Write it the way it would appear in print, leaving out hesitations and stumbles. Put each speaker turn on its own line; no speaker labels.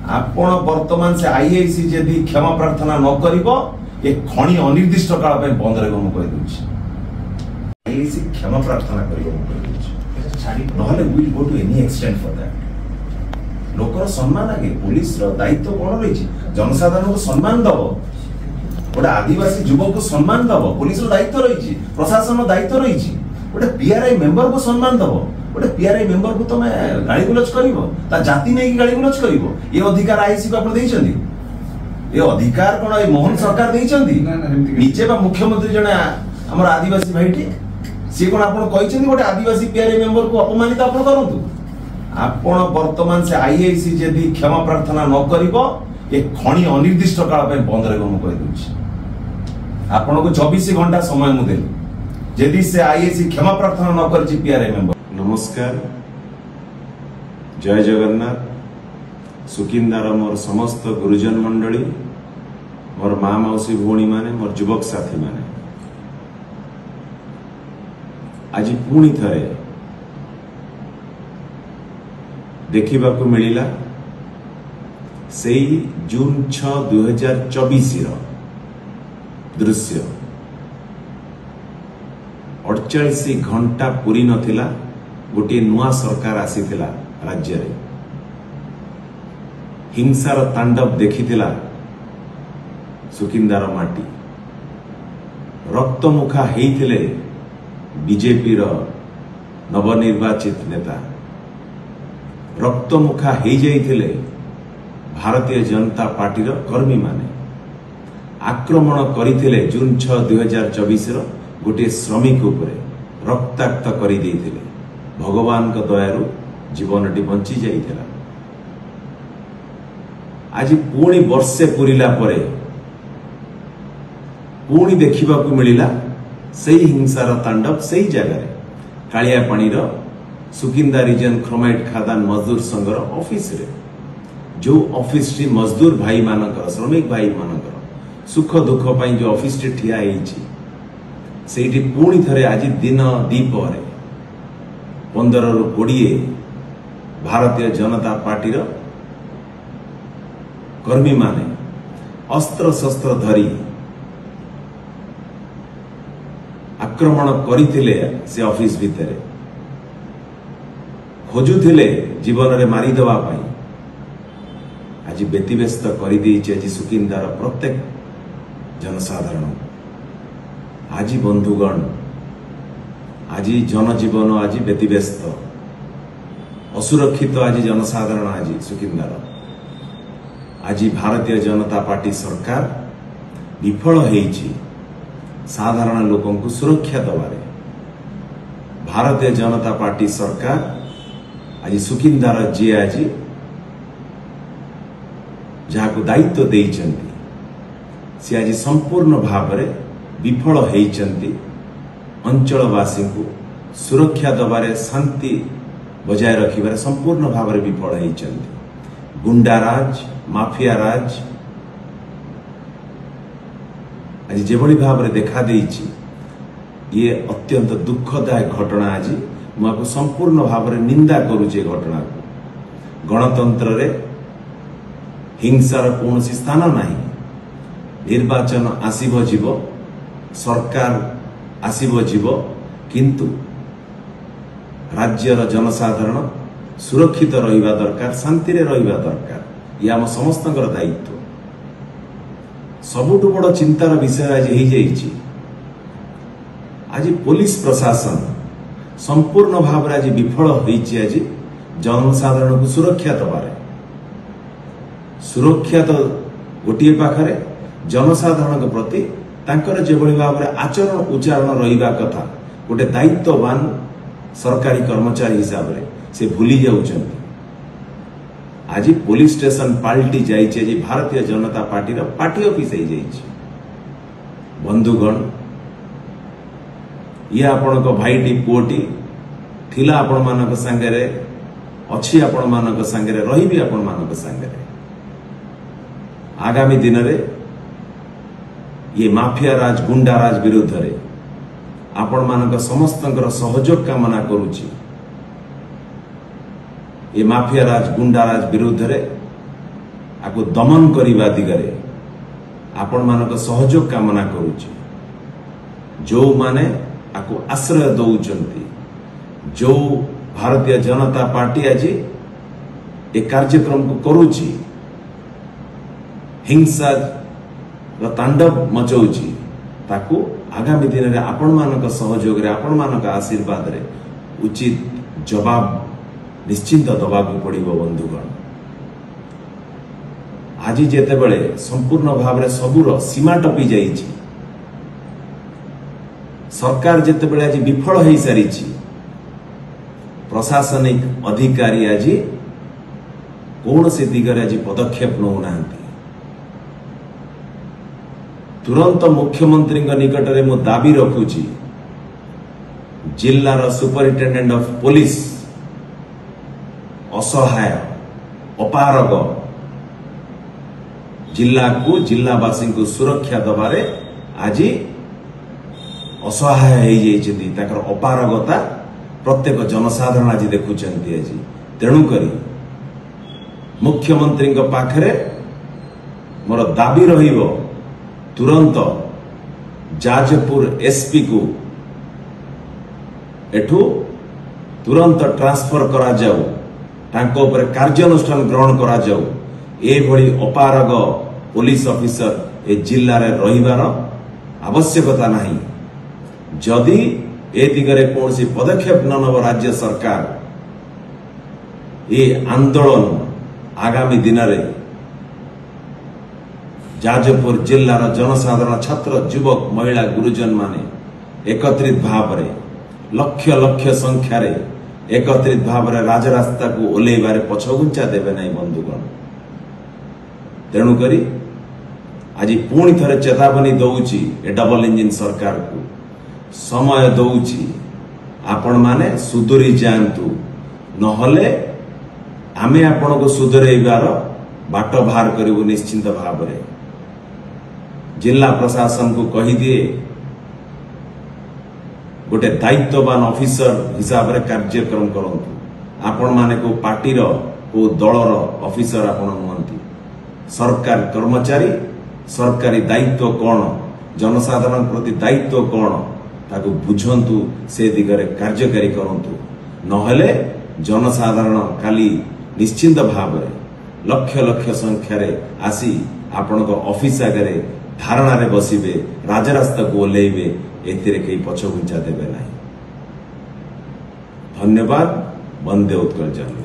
आपण वर्तमान से आईआईसी जदि क्षमा प्रार्थना न करिवो ए खणी अनिर्दिष्ट काल पे बंद रहबो म कहि दउछि। आईआईसी क्षमा प्रार्थना करिवो म कहि दउछि नहले will go to any extent for that. लोकर सम्मान आगे पुलिस रो दायित्व कोन रहिछि जनसाधारण को सम्मान दबो गोटे आदिवासी युवक को सम्मान दबो पुलिस रो दायित्व रहिछि प्रशासन रो दायित्व रहिछि गोटे पीआरआई मेंबर को सम्मान दबो गोटे पीआरआई मेंबर को तमे गाली गुलच करिवो ता जाति नै की गाली गुलच करिवो ये अधिकार आईसी को आपण देइछन्ती ये अधिकार कोन ए मोहन सरकार देइछन्ती निजे बा मुख्यमंत्री जने हमर आदिवासी भाईटी से कोन आपण कहिछन्ती गोटे आदिवासी पीआरआई मेंबर को अपमानित आपण करंतु। आपण वर्तमान से आईआईसी जदि क्षमा प्रार्थना न करिवो ए खणी अनिर्दिष्ट काल पे बंद रहबो म कहि दउछि। आपण को 24 घंटा समय मु देली जदि से आईआईसी क्षमा प्रार्थना न करछि पीआरआई मेंबर।
नमस्कार, जय जगन्नाथ। सुकिंदार मोर समस्त गुरुजन मंडली मोर माँ मौसी भौणी माने मोर युवक साथी माने आज पुणी थरे देखा मिला से जून 6, 2024 दृश्य 48 घंटा पूरी नथिला गोटे नुआ सरकार आसीथिला राज्य रे हिंसार तांडव देखिथिला सुकिंदार माटी रक्तमुखा हेइथिले बीजेपी रो नवनिर्वाचित नेता रक्तमुखा हेइ जाइथिले भारतीय जनता पार्टी रो कर्मी माने आक्रमण करिथिले जून 6, 2024 रो गोटे श्रमिक उपरे रक्ताक्त करि देइथिले भगवान का दयारु जीवनटी बंची जाइथिला। आज पुणी वर्षे पुरिला परे पुणी देखा मिला से हिंसार तांडव से जगह कालिया पानी सुकिंदा रिजन क्रोमाइट खादान मजदूर संघर ऑफिस रे जो ऑफिस टी मजदूर भाई मानकर श्रमिक भाई मानकर सुख दुख पाई जो ऑफिस टी ठिया हेछि सेठी पुणी थरे आज दिन दीपरे 15 रु 20 भारतीय जनता पार्टी कर्मी माने अस्त्र शस्त्र धरी आक्रमण करिथिले से ऑफिस भितरे खोजुथिले जीवन रे मारी देवा पाई आज व्यतिव्यस्त करि देइछि आज सुकिंदार प्रत्येक जनसाधारण। आज बंधुगण आज जनजीवन आज व्यतिव्यस्त असुरक्षित आज जनसाधारण आज सुकिंदार आज भारतीय जनता पार्टी सरकार विफल होइछि साधारण लोकों को सुरक्षा दबारे। भारतीय जनता पार्टी सरकार आज सुकिंदार जी आज जहाँ को दायित्व देइछन्ति से आज संपूर्ण भाव में विफल होइछन्ति अंचलवासी को सुरक्षा दबारे शांति बजाय रखिबारे संपूर्ण भाव में विफल होइछन्ति। गुंडाराज माफिया राज आज जेभली भाव में देखा देइछि ये अत्यंत दुखदायक घटना। आज मुझे संपूर्ण भाव में निंदा करुचे घटना को। गणतंत्र रे हिंसार कौन स्थान नहीं। निर्वाचन आसीबो जीव सरकार आसीबो जीव किंतु राज्यर जनसाधारण सुरक्षित रहिबा दरकार शांति रे रहिबा दरकार ये आम समस्तंकर दायित्व। सबुठु बड़ चिंतार विषय आज हो जाइछि आज पुलिस प्रशासन संपूर्ण भाव आज विफल होइछि आज जनसाधारण को सुरक्षा दबारे। सुरक्षा तो गोटे पाखरे जनसाधारण के प्रति तांकर जेभली भाव में आचरण उच्चारण रहिबा कथा गोटे दायित्ववान सरकारी कर्मचारी हिसाब रे से भूली जाउछन्ति। आज पुलिस स्टेशन पाल्टी जाइछि आज भारतीय जनता पार्टी रा पार्टी ऑफिस हो जाइछि। बंधुगण ये आपण को भाईटी पुओटी थिला आपण मानक संगरे अछि आपण मानक संगरे रहिबी आपण मानक संगरे। आगामी दिन रे ये माफिया राज गुंडा राज विरुद्ध रे आपण मानक समस्तंकर सहयोग कामना करूची। ये माफिया राज गुंडा राज विरुद्ध रे आपको दमन करने दिगरे आपण मानक सहयोग कामना करुचे। जो माने आपको आश्रय दौचंती, जो भारतीय जनता पार्टी आज ए कार्यक्रम को करुची, हिंसा तांडव मचाउची, ताकू आगामी दिन में आपण मानक सहयोग रे आपण मानक आशीर्वाद रे उचित जवाब निश्चिंत दबाकू पड़िबो। बंधुगण, आज जेते बेले संपूर्ण भाव रे सबुर सीमा टपी जाइछि, सरकार जेते बेले आज विफल होई सारिछि, प्रशासनिक अधिकारी आज कौन से दिगरे आज पदक्षेप नौ नांती। तुरंत मुख्यमंत्री निकट में मु दाबी रखुची, जिल्लार सुपरिटेंडेंट ऑफ पुलिस असहाय अपारग, जिला को जिलावासी को सुरक्षा दबारे आज असहाय हो अपारगता प्रत्येक जनसाधारण आज देखुंट। आज तेणुक मुख्यमंत्री पाखरे मोर दाबी रहिबो, तुरंत जाजपुर एसपी को एठू तुरंत ट्रांसफर करा जाऊ, तांको ऊपर कार्यानुष्ठान ग्रहण करा जाऊ। ए भली अपारग पुलिस ऑफिसर ए जिल्ला रे रहिबार आवश्यकता नहीं। जदि ए दिगरे कौन पदक्षेप न नब राज्य सरकार, ये आंदोलन आगामी दिन में जाजपुर जिल्लार जनसाधारण छात्र युवक महिला गुरुजन माने एकत्रित भाव रे लक्ष लक्ष संख्यार एकत्रित भाव रे राजरास्ता को ओल्लैबारे पछगुंचा देवे नहीं। बंधुगण, तेणुक आज पुणी थरे चेतावनी दौची ए डबल इंजिन सरकार को, समय दौची आपण माने सुधुरी जांतु, नहले आमे आपण को सुधरेबार बाट बाहर करिवु। निश्चिंत भाव रे जिला प्रशासन को कही दिए, गोटे दायित्ववान ऑफिसर हिसाब रे कार्यक्रम करंतु। आपण माने को पार्टीर को दलर ऑफिसर आपण नुहंती, सरकार कर्मचारी, सरकारी दायित्व कौन, जनसाधारण प्रति दायित्व कौन ताको बुझंतु, से दिगरे कार्यकारी करंतु। नहले जनसाधारण काली निश्चिंत भाव रे लक्ष लक्ष संख्यार आसी आपण ऑफिस आगे धारणा रे बसिबे, राजरास्ता को ओल्लैबे, एथिरे कई पछगुंचा देबे नहीं। धन्यवाद। वंदे उत्कल जन।